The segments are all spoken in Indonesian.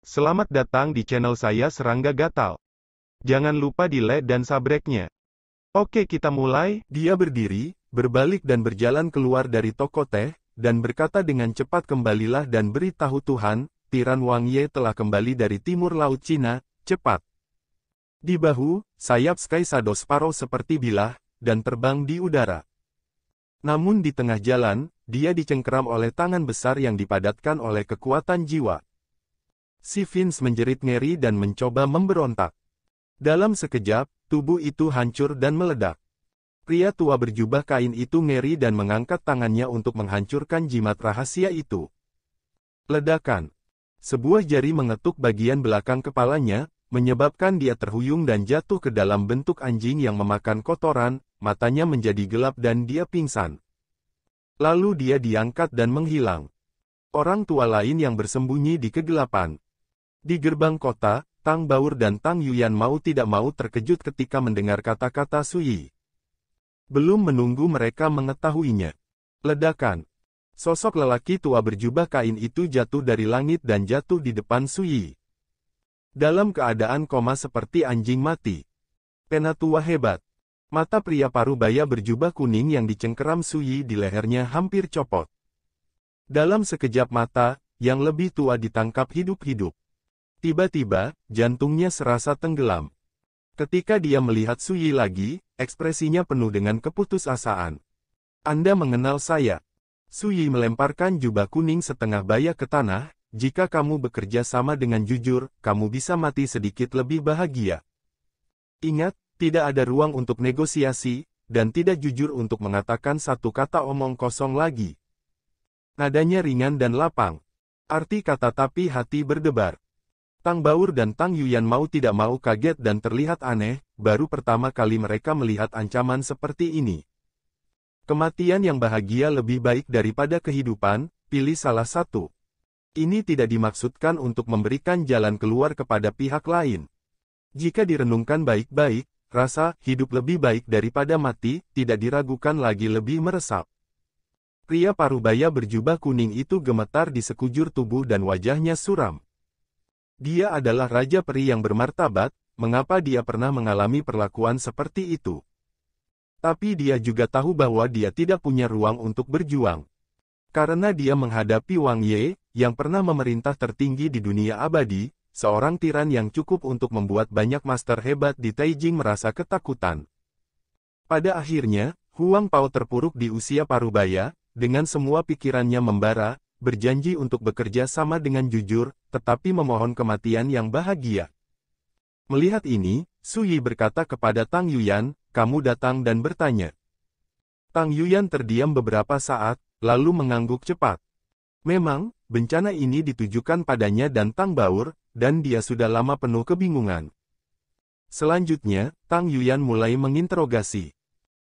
Selamat datang di channel saya Serangga Gatal. Jangan lupa di like dan subscribe-nya. Oke, kita mulai. Dia berdiri, berbalik dan berjalan keluar dari toko teh, dan berkata dengan cepat, "Kembalilah dan beritahu Tuhan, Tiran Wang Ye telah kembali dari timur laut Cina, cepat." Di bahu, sayap Sky Shadow Sparrow seperti bilah, dan terbang di udara. Namun di tengah jalan, dia dicengkeram oleh tangan besar yang dipadatkan oleh kekuatan jiwa. Si Vince menjerit ngeri dan mencoba memberontak. Dalam sekejap, tubuh itu hancur dan meledak. Pria tua berjubah kain itu ngeri dan mengangkat tangannya untuk menghancurkan jimat rahasia itu. Ledakan. Sebuah jari mengetuk bagian belakang kepalanya, menyebabkan dia terhuyung dan jatuh ke dalam bentuk anjing yang memakan kotoran, matanya menjadi gelap dan dia pingsan. Lalu dia diangkat dan menghilang. Orang tua lain yang bersembunyi di kegelapan. Di gerbang kota, Tang Baur dan Tang Yuyan mau tidak mau terkejut ketika mendengar kata-kata Suyi. Belum menunggu mereka mengetahuinya. Ledakan. Sosok lelaki tua berjubah kain itu jatuh dari langit dan jatuh di depan Suyi. Dalam keadaan koma seperti anjing mati. Penatua hebat. Mata pria parubaya berjubah kuning yang dicengkeram Suyi di lehernya hampir copot. Dalam sekejap mata, yang lebih tua ditangkap hidup-hidup. Tiba-tiba, jantungnya serasa tenggelam. Ketika dia melihat Suyi lagi, ekspresinya penuh dengan keputusasaan. "Anda mengenal saya?" Suyi melemparkan jubah kuning setengah baya ke tanah. "Jika kamu bekerja sama dengan jujur, kamu bisa mati sedikit lebih bahagia. Ingat, tidak ada ruang untuk negosiasi, dan tidak jujur untuk mengatakan satu kata omong kosong lagi." Nadanya ringan dan lapang. Arti kata tapi hati berdebar. Tang Baur dan Tang Yuyan mau tidak mau kaget dan terlihat aneh, baru pertama kali mereka melihat ancaman seperti ini. Kematian yang bahagia lebih baik daripada kehidupan, pilih salah satu. Ini tidak dimaksudkan untuk memberikan jalan keluar kepada pihak lain. Jika direnungkan baik-baik, rasa hidup lebih baik daripada mati, tidak diragukan lagi lebih meresap. Pria parubaya berjubah kuning itu gemetar di sekujur tubuh dan wajahnya suram. Dia adalah Raja Peri yang bermartabat, mengapa dia pernah mengalami perlakuan seperti itu? Tapi dia juga tahu bahwa dia tidak punya ruang untuk berjuang. Karena dia menghadapi Wang Ye, yang pernah memerintah tertinggi di dunia abadi, seorang tiran yang cukup untuk membuat banyak master hebat di Taijing merasa ketakutan. Pada akhirnya, Huang Pao terpuruk di usia parubaya, dengan semua pikirannya membara, berjanji untuk bekerja sama dengan jujur, tetapi memohon kematian yang bahagia. Melihat ini, Suyi berkata kepada Tang Yuyan, "Kamu datang dan bertanya." Tang Yuyan terdiam beberapa saat, lalu mengangguk cepat. Memang, bencana ini ditujukan padanya dan Tang Baur, dan dia sudah lama penuh kebingungan. Selanjutnya, Tang Yuyan mulai menginterogasi.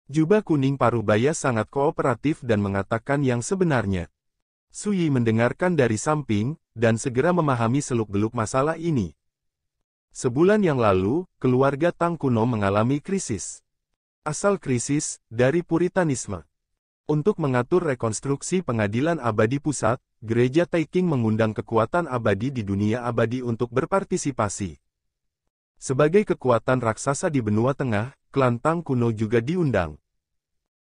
Jubah kuning parubaya sangat kooperatif dan mengatakan yang sebenarnya. Suyi mendengarkan dari samping, dan segera memahami seluk-beluk masalah ini. Sebulan yang lalu, keluarga Tang kuno mengalami krisis. Asal krisis, dari Puritanisme. Untuk mengatur rekonstruksi pengadilan abadi pusat, gereja Taiking mengundang kekuatan abadi di dunia abadi untuk berpartisipasi. Sebagai kekuatan raksasa di benua tengah, klan Tang kuno juga diundang.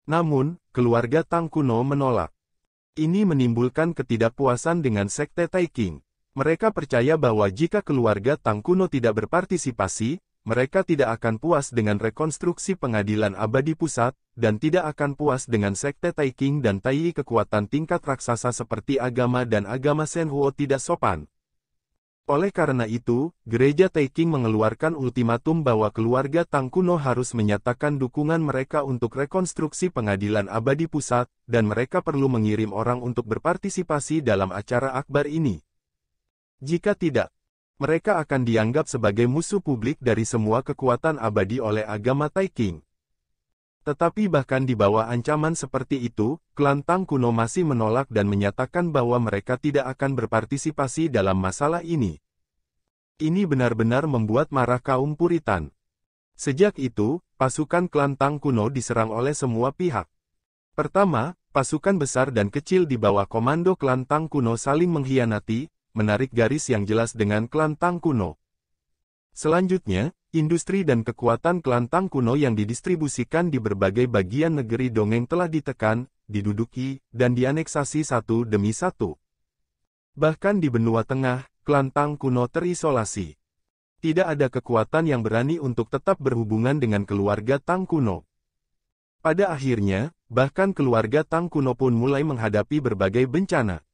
Namun, keluarga Tang kuno menolak. Ini menimbulkan ketidakpuasan dengan sekte Taiking. Mereka percaya bahwa jika keluarga Tang kuno tidak berpartisipasi, mereka tidak akan puas dengan rekonstruksi pengadilan abadi pusat, dan tidak akan puas dengan sekte Taiking dan Taiyi kekuatan tingkat raksasa seperti agama dan agama Shenhuo tidak sopan. Oleh karena itu, gereja Taiking mengeluarkan ultimatum bahwa keluarga Tang kuno harus menyatakan dukungan mereka untuk rekonstruksi pengadilan abadi pusat, dan mereka perlu mengirim orang untuk berpartisipasi dalam acara akbar ini. Jika tidak, mereka akan dianggap sebagai musuh publik dari semua kekuatan abadi oleh agama Taiking. Tetapi bahkan di bawah ancaman seperti itu, klan Tang kuno masih menolak dan menyatakan bahwa mereka tidak akan berpartisipasi dalam masalah ini. Ini benar-benar membuat marah kaum Puritan. Sejak itu, pasukan klan Tang kuno diserang oleh semua pihak. Pertama, pasukan besar dan kecil di bawah komando klan Tang kuno saling mengkhianati, menarik garis yang jelas dengan klan Tang kuno. Selanjutnya, industri dan kekuatan klan Tang kuno yang didistribusikan di berbagai bagian negeri dongeng telah ditekan, diduduki, dan dianeksasi satu demi satu. Bahkan di benua tengah, klan Tang kuno terisolasi. Tidak ada kekuatan yang berani untuk tetap berhubungan dengan keluarga Tang kuno. Pada akhirnya, bahkan keluarga Tang kuno pun mulai menghadapi berbagai bencana.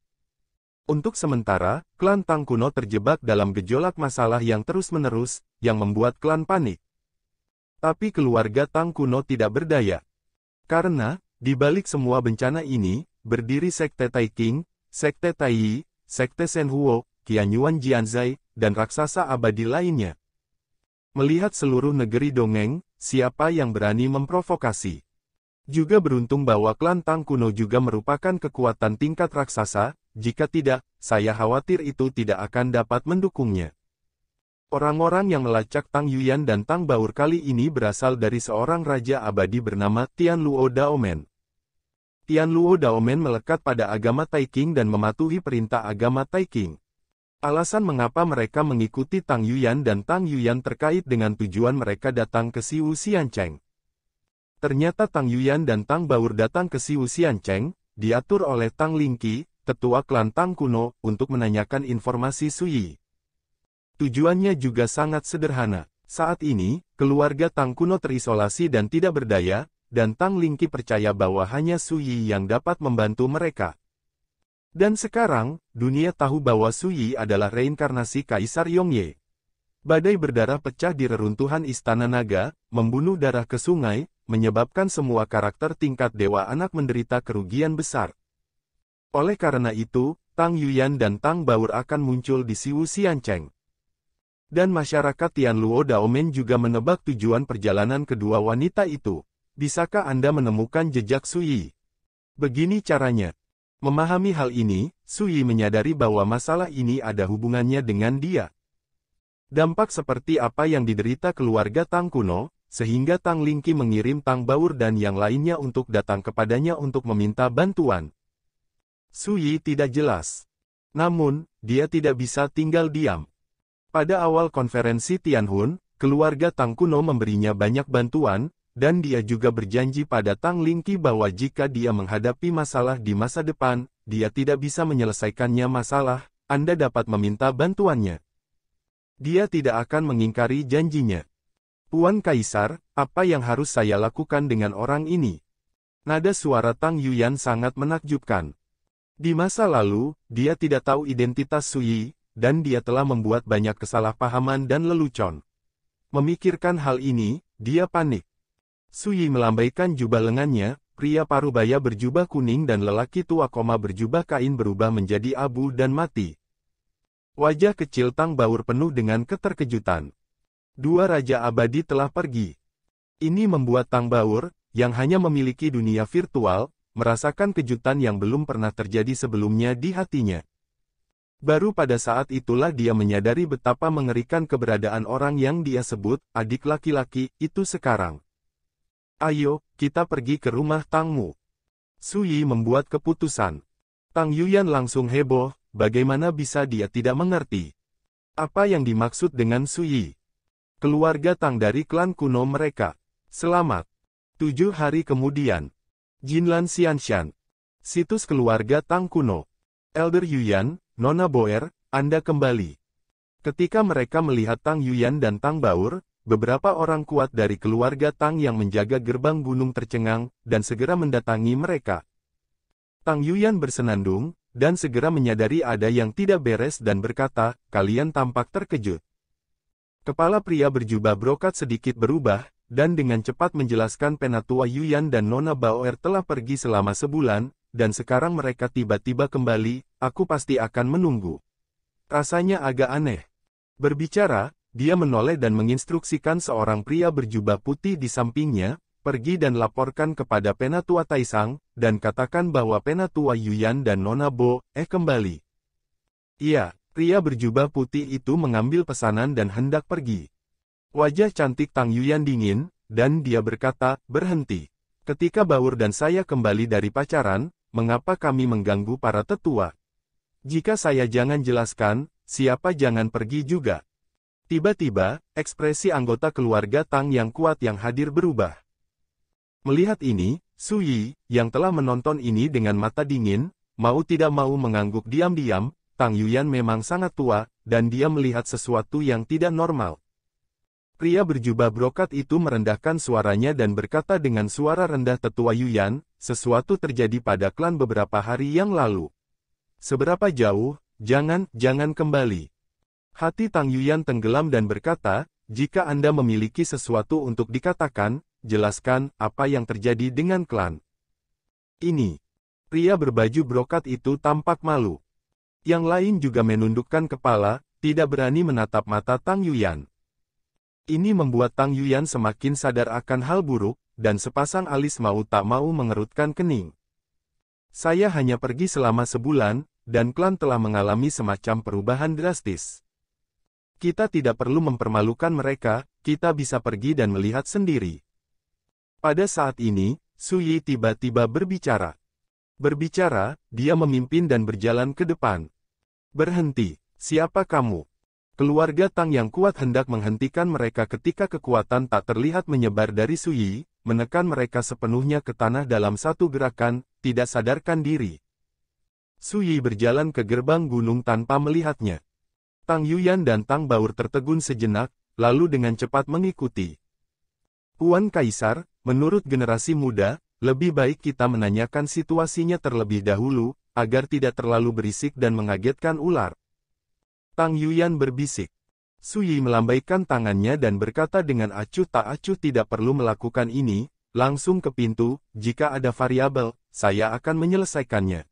Untuk sementara, klan Tang kuno terjebak dalam gejolak masalah yang terus-menerus, yang membuat klan panik. Tapi keluarga Tang kuno tidak berdaya. Karena, di balik semua bencana ini, berdiri Sekte Taikang, Sekte Taiyi, Sekte Shenhuo, Qianyuan Jianzai, dan raksasa abadi lainnya. Melihat seluruh negeri dongeng, siapa yang berani memprovokasi? Juga beruntung bahwa klan Tang kuno juga merupakan kekuatan tingkat raksasa, jika tidak, saya khawatir itu tidak akan dapat mendukungnya. Orang-orang yang melacak Tang Yuyan dan Tang Baur kali ini berasal dari seorang raja abadi bernama Tianluo Daomen. Tianluo Daomen melekat pada agama Taikang dan mematuhi perintah agama Taikang. Alasan mengapa mereka mengikuti Tang Yuyan dan Tang Yuyan terkait dengan tujuan mereka datang ke Xiwu Xiancheng. Ternyata Tang Yuyan dan Tang Baur datang ke Xiwu Xiancheng, diatur oleh Tang Lingqi, ketua klan Tang kuno, untuk menanyakan informasi Suyi. Tujuannya juga sangat sederhana. Saat ini, keluarga Tang kuno terisolasi dan tidak berdaya, dan Tang Lingqi percaya bahwa hanya Suyi yang dapat membantu mereka. Dan sekarang, dunia tahu bahwa Suyi adalah reinkarnasi Kaisar Yongye. Badai berdarah pecah di reruntuhan Istana Naga, membunuh darah ke sungai, menyebabkan semua karakter tingkat dewa anak menderita kerugian besar. Oleh karena itu, Tang Yuyan dan Tang Baur akan muncul di Xiwu Xiancheng. Dan masyarakat Tianluo Daomen juga menebak tujuan perjalanan kedua wanita itu. Bisakah Anda menemukan jejak Suyi? Begini caranya. Memahami hal ini, Suyi menyadari bahwa masalah ini ada hubungannya dengan dia. Dampak seperti apa yang diderita keluarga Tang kuno, sehingga Tang Lingqi mengirim Tang Baur dan yang lainnya untuk datang kepadanya untuk meminta bantuan. Suyi tidak jelas. Namun, dia tidak bisa tinggal diam. Pada awal konferensi Tianhun, keluarga Tang kuno memberinya banyak bantuan, dan dia juga berjanji pada Tang Lingqi bahwa jika dia menghadapi masalah di masa depan, dia tidak bisa menyelesaikannya masalah, Anda dapat meminta bantuannya. Dia tidak akan mengingkari janjinya. Puan Kaisar, apa yang harus saya lakukan dengan orang ini? Nada suara Tang Yuyan sangat menakjubkan. Di masa lalu, dia tidak tahu identitas Suyi, dan dia telah membuat banyak kesalahpahaman dan lelucon. Memikirkan hal ini, dia panik. Suyi melambaikan jubah lengannya, pria parubaya berjubah kuning dan lelaki tua koma berjubah kain berubah menjadi abu dan mati. Wajah kecil Tang Baur penuh dengan keterkejutan. Dua raja abadi telah pergi. Ini membuat Tang Baur, yang hanya memiliki dunia virtual, merasakan kejutan yang belum pernah terjadi sebelumnya di hatinya. Baru pada saat itulah dia menyadari betapa mengerikan keberadaan orang yang dia sebut, adik laki-laki, itu sekarang. Ayo, kita pergi ke rumah Tangmu. Suyi membuat keputusan. Tang Yuyan langsung heboh, bagaimana bisa dia tidak mengerti? Apa yang dimaksud dengan Suyi? Keluarga Tang dari klan kuno mereka. Selamat. 7 hari kemudian. Jinlan Xianshan. Situs keluarga Tang kuno. Elder Yuyan, Nona Boer, Anda kembali. Ketika mereka melihat Tang Yuyan dan Tang Baur, beberapa orang kuat dari keluarga Tang yang menjaga gerbang gunung tercengang, dan segera mendatangi mereka. Tang Yuyan bersenandung, dan segera menyadari ada yang tidak beres dan berkata, kalian tampak terkejut. Kepala pria berjubah brokat sedikit berubah, dan dengan cepat menjelaskan Penatua Yuyan dan Nona Baoer telah pergi selama sebulan, dan sekarang mereka tiba-tiba kembali, aku pasti akan menunggu. Rasanya agak aneh. Berbicara, dia menoleh dan menginstruksikan seorang pria berjubah putih di sampingnya, pergi dan laporkan kepada Penatua Taisang, dan katakan bahwa Penatua Yuyan dan Nona Bo, kembali. Iya, pria berjubah putih itu mengambil pesanan dan hendak pergi. Wajah cantik Tang Yuyan dingin, dan dia berkata, berhenti. Ketika Baur dan saya kembali dari pacaran, mengapa kami mengganggu para tetua? Jika saya jangan jelaskan, siapa jangan pergi juga. Tiba-tiba, ekspresi anggota keluarga Tang yang kuat yang hadir berubah. Melihat ini, Su Yi, yang telah menonton ini dengan mata dingin, mau tidak mau mengangguk diam-diam. Tang Yuyan memang sangat tua, dan dia melihat sesuatu yang tidak normal. Pria berjubah brokat itu merendahkan suaranya dan berkata dengan suara rendah, "Tetua Yuyan, sesuatu terjadi pada klan beberapa hari yang lalu. Seberapa jauh? Jangan kembali." Hati Tang Yuyan tenggelam dan berkata, "Jika Anda memiliki sesuatu untuk dikatakan, jelaskan apa yang terjadi dengan klan ini." Pria berbaju brokat itu tampak malu. Yang lain juga menundukkan kepala, tidak berani menatap mata Tang Yuyan. Ini membuat Tang Yuyan semakin sadar akan hal buruk, dan sepasang alis mau tak mau mengerutkan kening. "Saya hanya pergi selama sebulan, dan klan telah mengalami semacam perubahan drastis. Kita tidak perlu mempermalukan mereka, kita bisa pergi dan melihat sendiri." Pada saat ini, Su Yi tiba-tiba berbicara. Dia memimpin dan berjalan ke depan. "Berhenti, siapa kamu?" Keluarga Tang yang kuat hendak menghentikan mereka ketika kekuatan tak terlihat menyebar dari Su Yi, menekan mereka sepenuhnya ke tanah dalam satu gerakan, tidak sadarkan diri. Su Yi berjalan ke gerbang gunung tanpa melihatnya. Tang Yuyan dan Tang Baur tertegun sejenak, lalu dengan cepat mengikuti. "Tuan Kaisar, menurut generasi muda, lebih baik kita menanyakan situasinya terlebih dahulu, agar tidak terlalu berisik dan mengagetkan ular." Tang Yuyan berbisik. Su Yi melambaikan tangannya dan berkata dengan acuh tak acuh, "Tidak perlu melakukan ini, langsung ke pintu, jika ada variabel, saya akan menyelesaikannya."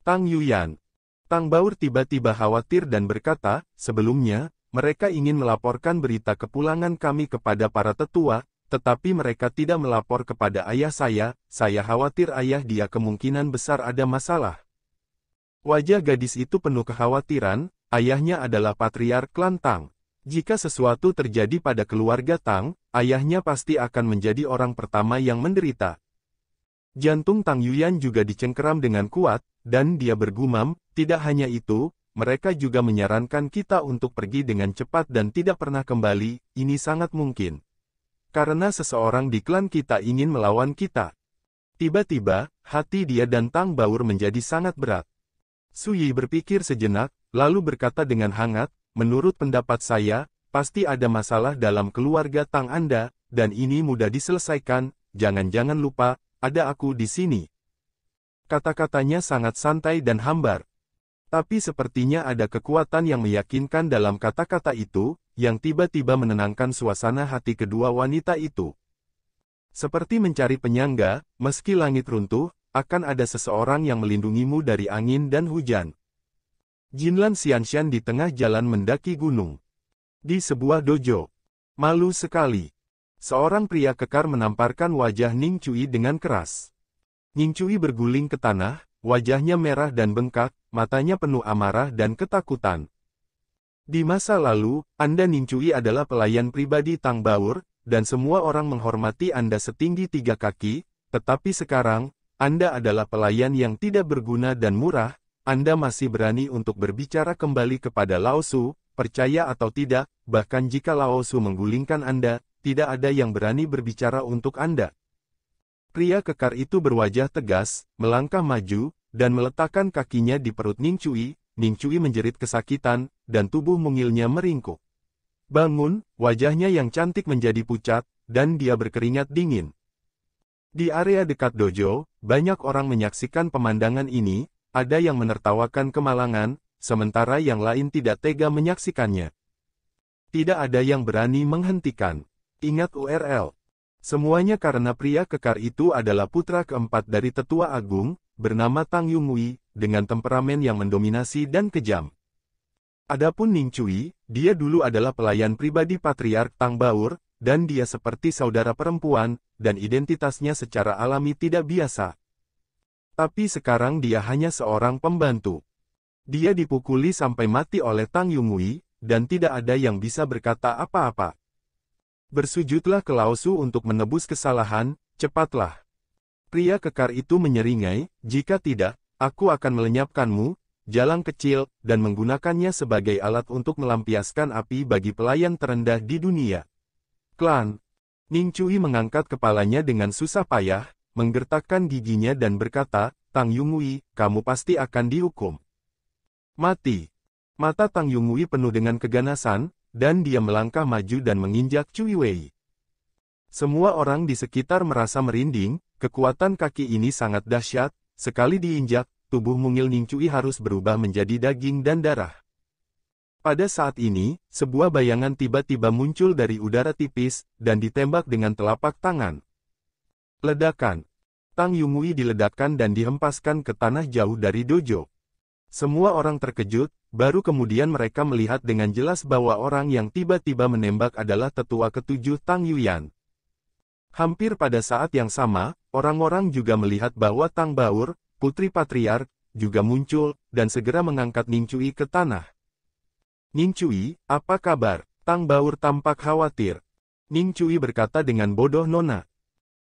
Tang Yuyan. Tang Baur tiba-tiba khawatir dan berkata, "Sebelumnya, mereka ingin melaporkan berita kepulangan kami kepada para tetua, tetapi mereka tidak melapor kepada ayah saya khawatir ayah dia kemungkinan besar ada masalah." Wajah gadis itu penuh kekhawatiran, ayahnya adalah patriark klan Tang. Jika sesuatu terjadi pada keluarga Tang, ayahnya pasti akan menjadi orang pertama yang menderita. Jantung Tang Yuyan juga dicengkeram dengan kuat, dan dia bergumam, "Tidak hanya itu, mereka juga menyarankan kita untuk pergi dengan cepat dan tidak pernah kembali, ini sangat mungkin. Karena seseorang di klan kita ingin melawan kita." Tiba-tiba, hati dia dan Tang Baur menjadi sangat berat. Su Yi berpikir sejenak, lalu berkata dengan hangat, "Menurut pendapat saya, pasti ada masalah dalam keluarga Tang Anda, dan ini mudah diselesaikan, jangan lupa, ada aku di sini." Kata-katanya sangat santai dan hambar. Tapi sepertinya ada kekuatan yang meyakinkan dalam kata-kata itu, yang tiba-tiba menenangkan suasana hati kedua wanita itu. Seperti mencari penyangga, meski langit runtuh, akan ada seseorang yang melindungimu dari angin dan hujan. Jinlan Xianshan di tengah jalan mendaki gunung. Di sebuah dojo. Malu sekali. Seorang pria kekar menamparkan wajah Ning Cui dengan keras. Ning Cui berguling ke tanah, wajahnya merah dan bengkak, matanya penuh amarah dan ketakutan. "Di masa lalu, Anda Ning Cui adalah pelayan pribadi Tang Baur, dan semua orang menghormati Anda setinggi 3 kaki, tetapi sekarang, Anda adalah pelayan yang tidak berguna dan murah, Anda masih berani untuk berbicara kembali kepada Lao Su, percaya atau tidak, bahkan jika Lao Su menggulingkan Anda, tidak ada yang berani berbicara untuk Anda." Pria kekar itu berwajah tegas, melangkah maju, dan meletakkan kakinya di perut Ning Cui. Ning Cui menjerit kesakitan, dan tubuh mungilnya meringkuk. Bangun, wajahnya yang cantik menjadi pucat, dan dia berkeringat dingin. Di area dekat dojo, banyak orang menyaksikan pemandangan ini, ada yang menertawakan kemalangan, sementara yang lain tidak tega menyaksikannya. Tidak ada yang berani menghentikan. Ingat URL. Semuanya karena pria kekar itu adalah putra keempat dari tetua agung, bernama Tang Yunghui, dengan temperamen yang mendominasi dan kejam. Adapun Ning Cui, dia dulu adalah pelayan pribadi patriark Tang Baur, dan dia seperti saudara perempuan, dan identitasnya secara alami tidak biasa. Tapi sekarang dia hanya seorang pembantu. Dia dipukuli sampai mati oleh Tang Yunghui, dan tidak ada yang bisa berkata apa-apa. Bersujudlah ke Lao Su untuk menebus kesalahan, cepatlah. Pria kekar itu menyeringai, jika tidak, aku akan melenyapkanmu. jalang kecil, dan menggunakannya sebagai alat untuk melampiaskan api bagi pelayan terendah di dunia. Klan Ning Cui mengangkat kepalanya dengan susah payah, menggertakkan giginya dan berkata, Tang Yunghui, kamu pasti akan dihukum mati. Mata Tang Yunghui penuh dengan keganasan, dan dia melangkah maju dan menginjak Cui Wei. Semua orang di sekitar merasa merinding, kekuatan kaki ini sangat dahsyat, sekali diinjak, tubuh mungil Ning Cui harus berubah menjadi daging dan darah. Pada saat ini, sebuah bayangan tiba-tiba muncul dari udara tipis, dan ditembak dengan telapak tangan. Ledakan. Tang Yunghui diledakkan dan dihempaskan ke tanah jauh dari dojo. Semua orang terkejut, baru kemudian mereka melihat dengan jelas bahwa orang yang tiba-tiba menembak adalah tetua ketujuh Tang Yuyan. Hampir pada saat yang sama, orang-orang juga melihat bahwa Tang Baur, putri patriark, juga muncul, dan segera mengangkat Ning Cui ke tanah. Ning Cui, apa kabar? Tang Baur tampak khawatir. Ning Cui berkata dengan bodoh nona.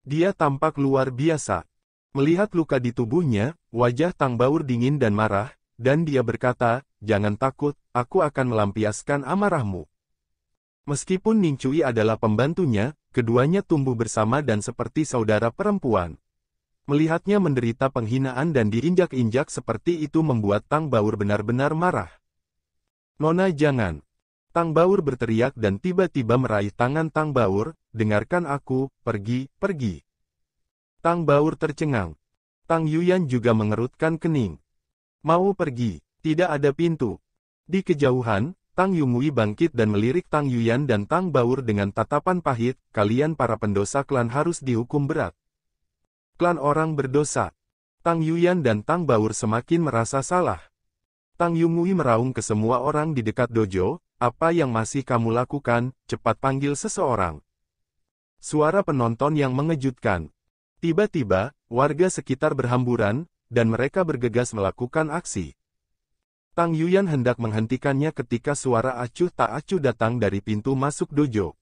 Dia tampak luar biasa. Melihat luka di tubuhnya, wajah Tang Baur dingin dan marah, dan dia berkata, jangan takut, aku akan melampiaskan amarahmu. Meskipun Ning Cui adalah pembantunya, keduanya tumbuh bersama dan seperti saudara perempuan. Melihatnya menderita penghinaan dan diinjak-injak seperti itu membuat Tang Baur benar-benar marah. Nona jangan. Tang Baur berteriak dan tiba-tiba meraih tangan Tang Baur, dengarkan aku, pergi, pergi. Tang Baur tercengang. Tang Yuyan juga mengerutkan kening. Mau pergi, tidak ada pintu. Di kejauhan, Tang Yunghui bangkit dan melirik Tang Yuyan dan Tang Baur dengan tatapan pahit, kalian para pendosa klan harus dihukum berat. Klan orang berdosa. Tang Yuyan dan Tang Baur semakin merasa salah. Tang Yunghui meraung ke semua orang di dekat dojo, apa yang masih kamu lakukan, cepat panggil seseorang. Suara penonton yang mengejutkan. Tiba-tiba, warga sekitar berhamburan, dan mereka bergegas melakukan aksi. Tang Yuyan hendak menghentikannya ketika suara acuh tak acuh datang dari pintu masuk dojo.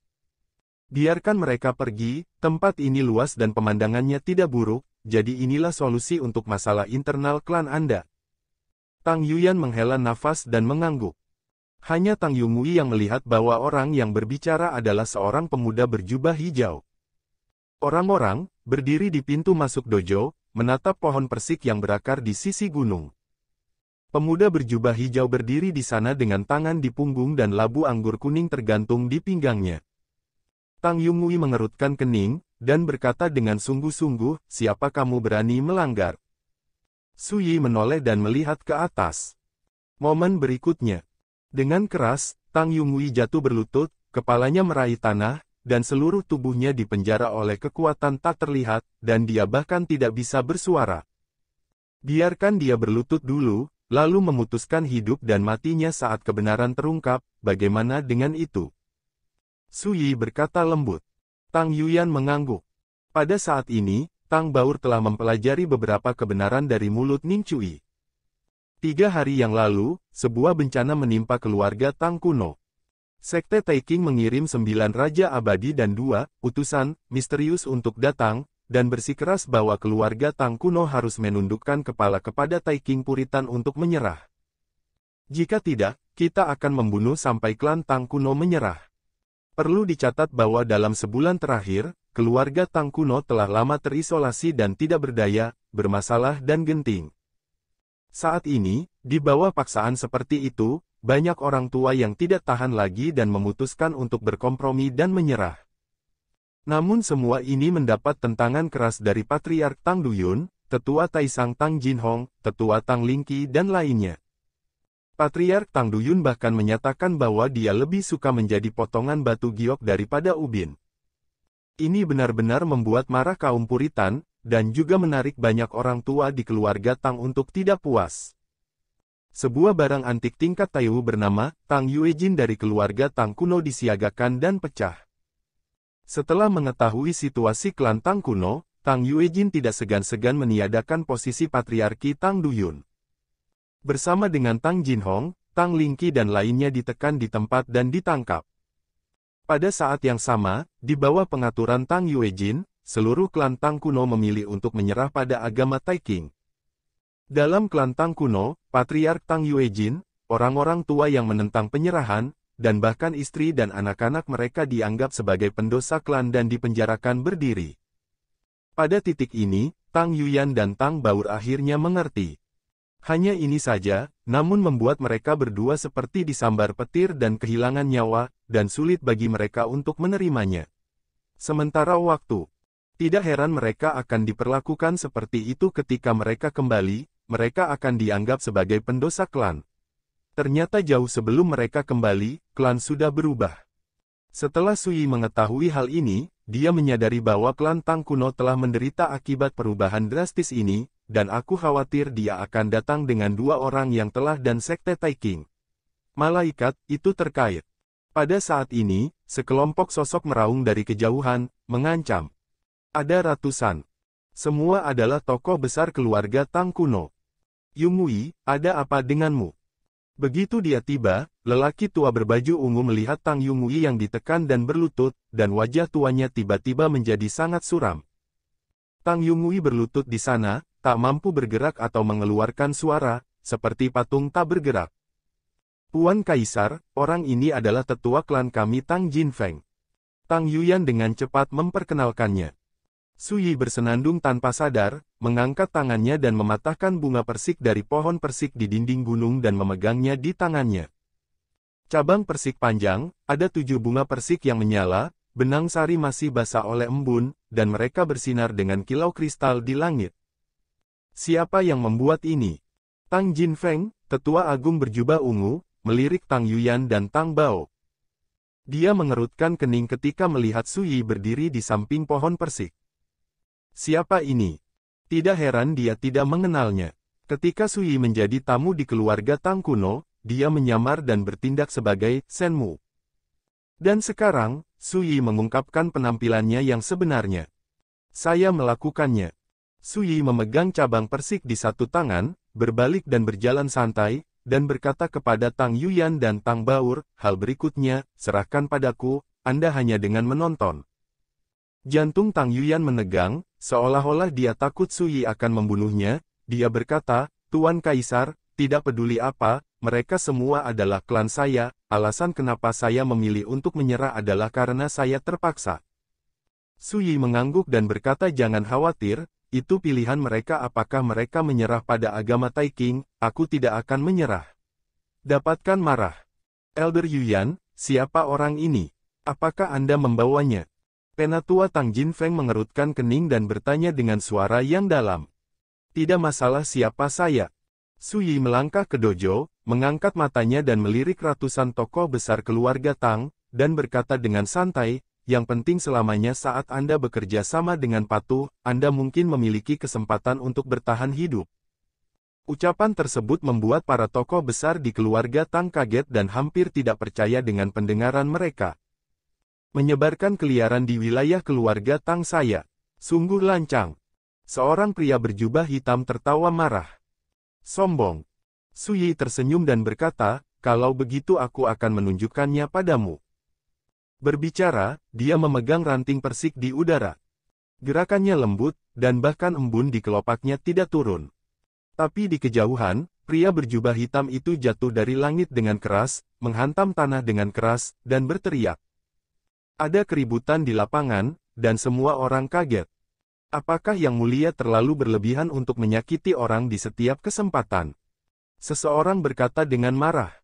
Biarkan mereka pergi, tempat ini luas dan pemandangannya tidak buruk, jadi inilah solusi untuk masalah internal klan Anda. Tang Yuyan menghela nafas dan mengangguk. Hanya Tang Yunghui yang melihat bahwa orang yang berbicara adalah seorang pemuda berjubah hijau. Orang-orang, berdiri di pintu masuk dojo, menatap pohon persik yang berakar di sisi gunung. Pemuda berjubah hijau berdiri di sana dengan tangan di punggung dan labu anggur kuning tergantung di pinggangnya. Tang Yunghui mengerutkan kening, dan berkata dengan sungguh-sungguh, siapa kamu berani melanggar? Su Yi menoleh dan melihat ke atas. Momen berikutnya. Dengan keras, Tang Yunghui jatuh berlutut, kepalanya meraih tanah, dan seluruh tubuhnya dipenjara oleh kekuatan tak terlihat, dan dia bahkan tidak bisa bersuara. Biarkan dia berlutut dulu, lalu memutuskan hidup dan matinya saat kebenaran terungkap, bagaimana dengan itu? Su Yi berkata lembut. Tang Yuyan mengangguk. Pada saat ini, Tang Baur telah mempelajari beberapa kebenaran dari mulut Ning Cui. 3 hari yang lalu, sebuah bencana menimpa keluarga Tang kuno. Sekte Taiking mengirim 9 raja abadi dan 2 utusan misterius untuk datang, dan bersikeras bahwa keluarga Tang kuno harus menundukkan kepala kepada Taiking Puritan untuk menyerah. Jika tidak, kita akan membunuh sampai klan Tang kuno menyerah. Perlu dicatat bahwa dalam sebulan terakhir, keluarga Tang kuno telah lama terisolasi dan tidak berdaya, bermasalah dan genting. Saat ini, di bawah paksaan seperti itu, banyak orang tua yang tidak tahan lagi dan memutuskan untuk berkompromi dan menyerah. Namun semua ini mendapat tentangan keras dari Patriark Tang Duyun, Tetua Taisang Tang Jinhong, Tetua Tang Lingqi dan lainnya. Patriark Tang Duyun bahkan menyatakan bahwa dia lebih suka menjadi potongan batu giok daripada ubin. Ini benar-benar membuat marah kaum Puritan, dan juga menarik banyak orang tua di keluarga Tang untuk tidak puas. Sebuah barang antik tingkat Taiwu bernama Tang Yuejin dari keluarga Tang kuno disiagakan dan pecah. Setelah mengetahui situasi klan Tang kuno, Tang Yuejin tidak segan-segan meniadakan posisi patriarki Tang Duyun. Bersama dengan Tang Jinhong, Tang Lingqi dan lainnya ditekan di tempat dan ditangkap. Pada saat yang sama, di bawah pengaturan Tang Yuejin, seluruh klan Tang kuno memilih untuk menyerah pada agama Taiking. Dalam klan Tang kuno, Patriark Tang Yuejin, orang-orang tua yang menentang penyerahan, dan bahkan istri dan anak-anak mereka dianggap sebagai pendosa klan dan dipenjarakan berdiri. Pada titik ini, Tang Yuyan dan Tang Baur akhirnya mengerti. Hanya ini saja, namun membuat mereka berdua seperti disambar petir dan kehilangan nyawa, dan sulit bagi mereka untuk menerimanya. Sementara waktu, tidak heran mereka akan diperlakukan seperti itu ketika mereka kembali, mereka akan dianggap sebagai pendosa klan. Ternyata jauh sebelum mereka kembali, klan sudah berubah. Setelah Sui mengetahui hal ini, dia menyadari bahwa klan Tang kuno telah menderita akibat perubahan drastis ini, dan aku khawatir dia akan datang dengan dua orang yang telah dan sekte Taiking. Malaikat, itu terkait. Pada saat ini, sekelompok sosok meraung dari kejauhan, mengancam. Ada ratusan. Semua adalah tokoh besar keluarga Tang kuno. Yunghui, ada apa denganmu? Begitu dia tiba, lelaki tua berbaju ungu melihat Tang Yunghui yang ditekan dan berlutut, dan wajah tuanya tiba-tiba menjadi sangat suram. Tang Yunghui berlutut di sana, tak mampu bergerak atau mengeluarkan suara, seperti patung tak bergerak. Puan Kaisar, orang ini adalah tetua klan kami Tang Jinfeng. Tang Yuyan dengan cepat memperkenalkannya. Sui bersenandung tanpa sadar, mengangkat tangannya dan mematahkan bunga persik dari pohon persik di dinding gunung dan memegangnya di tangannya. Cabang persik panjang, ada 7 bunga persik yang menyala, benang sari masih basah oleh embun, dan mereka bersinar dengan kilau kristal di langit. Siapa yang membuat ini? Tang Jinfeng, tetua agung berjubah ungu, melirik Tang Yuyan dan Tang Bao. Dia mengerutkan kening ketika melihat Sui berdiri di samping pohon persik. Siapa ini? Tidak heran dia tidak mengenalnya. Ketika Sui menjadi tamu di keluarga Tang kuno, dia menyamar dan bertindak sebagai Senmu. Dan sekarang, Sui mengungkapkan penampilannya yang sebenarnya. Saya melakukannya. Sui memegang cabang persik di satu tangan, berbalik dan berjalan santai, dan berkata kepada Tang Yuyan dan Tang Baur, hal berikutnya, serahkan padaku, Anda hanya dengan menonton. Jantung Tang Yuyan menegang, seolah-olah dia takut Sui akan membunuhnya, dia berkata, Tuan Kaisar, tidak peduli apa, mereka semua adalah klan saya, alasan kenapa saya memilih untuk menyerah adalah karena saya terpaksa. Sui mengangguk dan berkata jangan khawatir, itu pilihan mereka apakah mereka menyerah pada agama Taiking, aku tidak akan menyerah. Dapatkan marah. Elder Yuyan, siapa orang ini? Apakah Anda membawanya? Penatua Tang Jinfeng mengerutkan kening dan bertanya dengan suara yang dalam. Tidak masalah siapa saya. Sui melangkah ke dojo, mengangkat matanya dan melirik ratusan tokoh besar keluarga Tang, dan berkata dengan santai, yang penting selamanya saat Anda bekerja sama dengan patuh, Anda mungkin memiliki kesempatan untuk bertahan hidup. Ucapan tersebut membuat para tokoh besar di keluarga Tang kaget dan hampir tidak percaya dengan pendengaran mereka. Menyebarkan keliaran di wilayah keluarga Tang saya. Sungguh lancang. Seorang pria berjubah hitam tertawa marah. Sombong. Sui tersenyum dan berkata, kalau begitu aku akan menunjukkannya padamu. Berbicara, dia memegang ranting persik di udara. Gerakannya lembut, dan bahkan embun di kelopaknya tidak turun. Tapi di kejauhan, pria berjubah hitam itu jatuh dari langit dengan keras, menghantam tanah dengan keras, dan berteriak. Ada keributan di lapangan, dan semua orang kaget. Apakah Yang Mulia terlalu berlebihan untuk menyakiti orang di setiap kesempatan? Seseorang berkata dengan marah.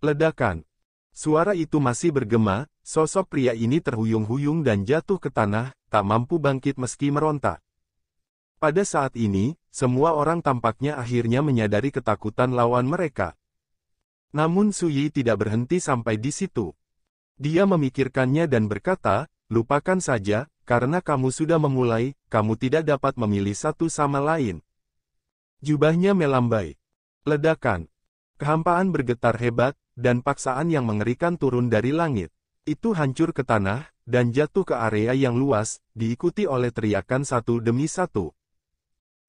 Ledakan. Suara itu masih bergema, sosok pria ini terhuyung-huyung dan jatuh ke tanah, tak mampu bangkit meski meronta. Pada saat ini, semua orang tampaknya akhirnya menyadari ketakutan lawan mereka. Namun Sui tidak berhenti sampai di situ. Dia memikirkannya dan berkata, lupakan saja, karena kamu sudah memulai, kamu tidak dapat memilih satu sama lain. Jubahnya melambai. Ledakan. Kehampaan bergetar hebat, dan paksaan yang mengerikan turun dari langit. Itu hancur ke tanah, dan jatuh ke area yang luas, diikuti oleh teriakan satu demi satu.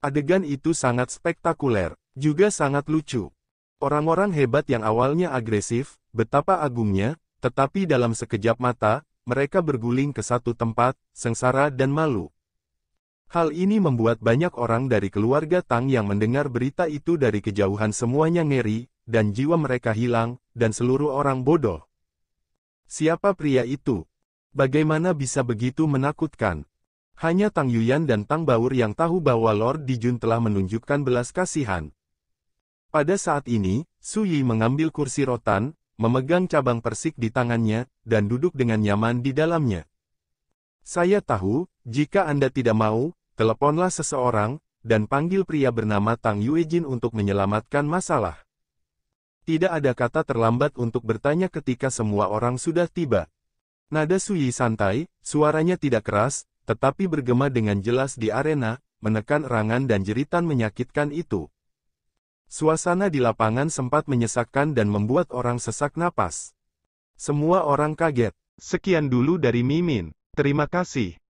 Adegan itu sangat spektakuler, juga sangat lucu. Orang-orang hebat yang awalnya agresif, betapa agungnya, tetapi dalam sekejap mata, mereka berguling ke satu tempat, sengsara dan malu. Hal ini membuat banyak orang dari keluarga Tang yang mendengar berita itu dari kejauhan semuanya ngeri, dan jiwa mereka hilang, dan seluruh orang bodoh. Siapa pria itu? Bagaimana bisa begitu menakutkan? Hanya Tang Yuyan dan Tang Baur yang tahu bahwa Lord Dijun telah menunjukkan belas kasihan. Pada saat ini, Su Yi mengambil kursi rotan, memegang cabang persik di tangannya, dan duduk dengan nyaman di dalamnya. Saya tahu, jika Anda tidak mau, teleponlah seseorang, dan panggil pria bernama Tang Yuejin untuk menyelamatkan masalah. Tidak ada kata terlambat untuk bertanya ketika semua orang sudah tiba. Nada Su Yi santai, suaranya tidak keras, tetapi bergema dengan jelas di arena, menekan erangan dan jeritan menyakitkan itu. Suasana di lapangan sempat menyesakkan dan membuat orang sesak napas. Semua orang kaget. Sekian dulu dari Mimin. Terima kasih.